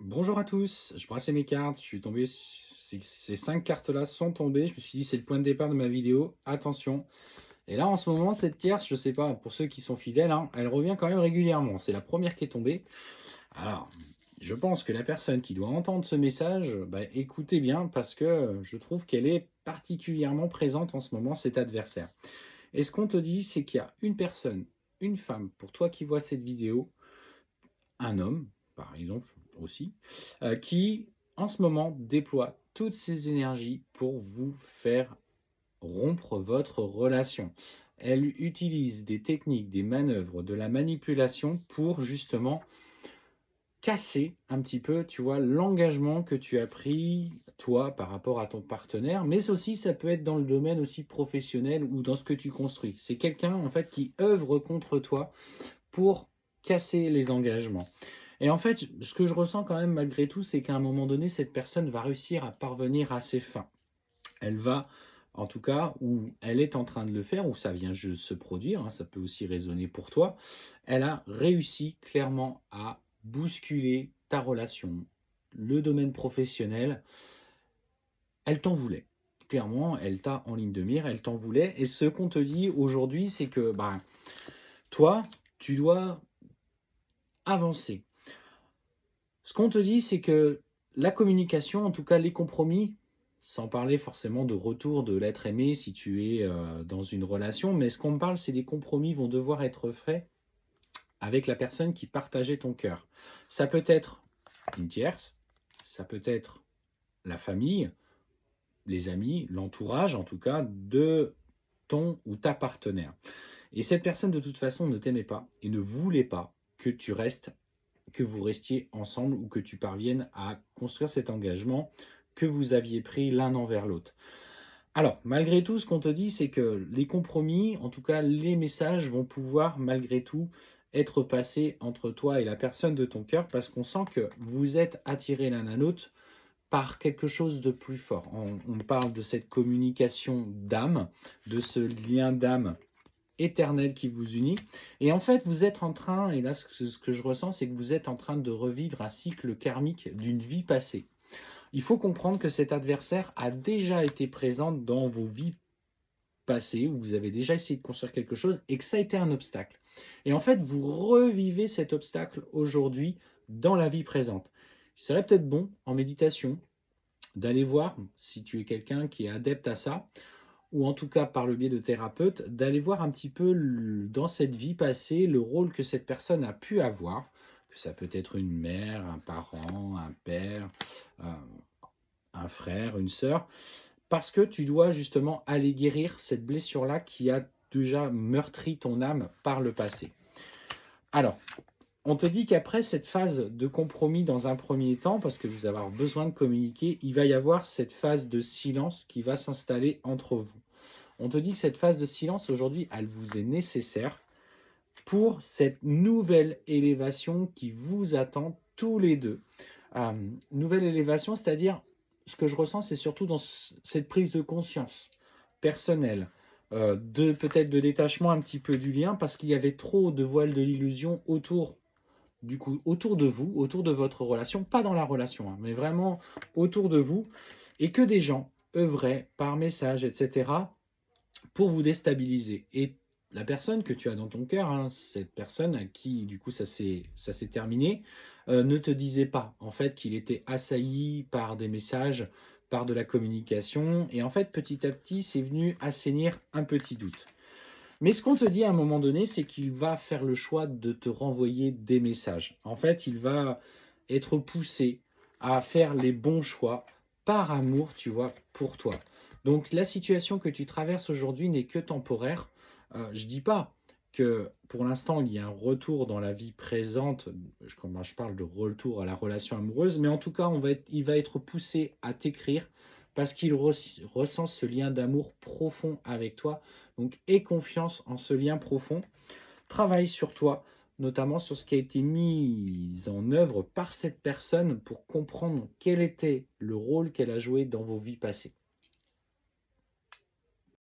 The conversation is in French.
Bonjour à tous, je brassais mes cartes, je suis tombé, ces 5 cartes-là sont tombées, je me suis dit c'est le point de départ de ma vidéo, attention. Et là en ce moment cette tierce, je sais pas, pour ceux qui sont fidèles, hein, elle revient quand même régulièrement, c'est la première qui est tombée. Alors, je pense que la personne qui doit entendre ce message, bah, écoutez bien parce que je trouve qu'elle est particulièrement présente en ce moment, cet adversaire. Et ce qu'on te dit, c'est qu'il y a une personne, une femme, pour toi qui vois cette vidéo, un homme, par exemple, aussi, qui, en ce moment, déploie toutes ses énergies pour vous faire rompre votre relation. Elle utilise des techniques, des manœuvres, de la manipulation pour justement casser un petit peu, tu vois, l'engagement que tu as pris, toi, par rapport à ton partenaire, mais aussi ça peut être dans le domaine aussi professionnel ou dans ce que tu construis. C'est quelqu'un, en fait, qui œuvre contre toi pour casser les engagements. Et en fait, ce que je ressens quand même malgré tout, c'est qu'à un moment donné, cette personne va réussir à parvenir à ses fins. Elle va, en tout cas, ou elle est en train de le faire, ou ça vient juste se produire, hein, ça peut aussi résonner pour toi, elle a réussi clairement à bousculer ta relation, le domaine professionnel, elle t'en voulait. Clairement, elle t'a en ligne de mire, elle t'en voulait. Et ce qu'on te dit aujourd'hui, c'est que bah, toi, tu dois avancer. Ce qu'on te dit, c'est que la communication, en tout cas les compromis, sans parler forcément de retour de l'être aimé si tu es dans une relation, mais ce qu'on me parle, c'est des compromis vont devoir être faits avec la personne qui partageait ton cœur. Ça peut être une tierce, ça peut être la famille, les amis, l'entourage en tout cas de ton ou ta partenaire. Et cette personne de toute façon ne t'aimait pas et ne voulait pas que vous restiez ensemble ou que tu parviennes à construire cet engagement que vous aviez pris l'un envers l'autre. Alors, malgré tout, ce qu'on te dit, c'est que les compromis, en tout cas les messages, vont pouvoir malgré tout être passés entre toi et la personne de ton cœur parce qu'on sent que vous êtes attirés l'un à l'autre par quelque chose de plus fort. On parle de cette communication d'âme, de ce lien d'âme éternel qui vous unit. Et en fait, vous êtes en train, et là ce que je ressens, c'est que vous êtes en train de revivre un cycle karmique d'une vie passée. Il faut comprendre que cet adversaire a déjà été présent dans vos vies passées, où vous avez déjà essayé de construire quelque chose, et que ça a été un obstacle. Et en fait, vous revivez cet obstacle aujourd'hui dans la vie présente. Il serait peut-être bon, en méditation, d'aller voir, si tu es quelqu'un qui est adepte à ça, ou en tout cas par le biais de thérapeutes, d'aller voir un petit peu dans cette vie passée le rôle que cette personne a pu avoir, que ça peut être une mère, un parent, un père, un frère, une sœur, parce que tu dois justement aller guérir cette blessure-là qui a déjà meurtri ton âme par le passé. Alors, on te dit qu'après cette phase de compromis dans un premier temps, parce que vous allez avoir besoin de communiquer, il va y avoir cette phase de silence qui va s'installer entre vous. On te dit que cette phase de silence aujourd'hui, elle vous est nécessaire pour cette nouvelle élévation qui vous attend tous les deux. Nouvelle élévation, c'est-à-dire, ce que je ressens, c'est surtout dans cette prise de conscience personnelle, de peut-être de détachement un petit peu du lien, parce qu'il y avait trop de voiles de l'illusion autour du coup, autour de vous, autour de votre relation, pas dans la relation, hein, mais vraiment autour de vous, et que des gens œuvraient par message, etc., pour vous déstabiliser. Et la personne que tu as dans ton cœur, hein, cette personne à qui du coup ça s'est terminé, ne te disait pas en fait qu'il était assailli par des messages, par de la communication, et en fait petit à petit c'est venu assainir un petit doute. Mais ce qu'on te dit à un moment donné, c'est qu'il va faire le choix de te renvoyer des messages. En fait, il va être poussé à faire les bons choix par amour, tu vois, pour toi. Donc la situation que tu traverses aujourd'hui n'est que temporaire. Je ne dis pas que pour l'instant il y a un retour dans la vie présente, quand je parle de retour à la relation amoureuse, mais en tout cas il va être poussé à t'écrire parce qu'il ressent ce lien d'amour profond avec toi. Donc aie confiance en ce lien profond. Travaille sur toi, notamment sur ce qui a été mis en œuvre par cette personne pour comprendre quel était le rôle qu'elle a joué dans vos vies passées.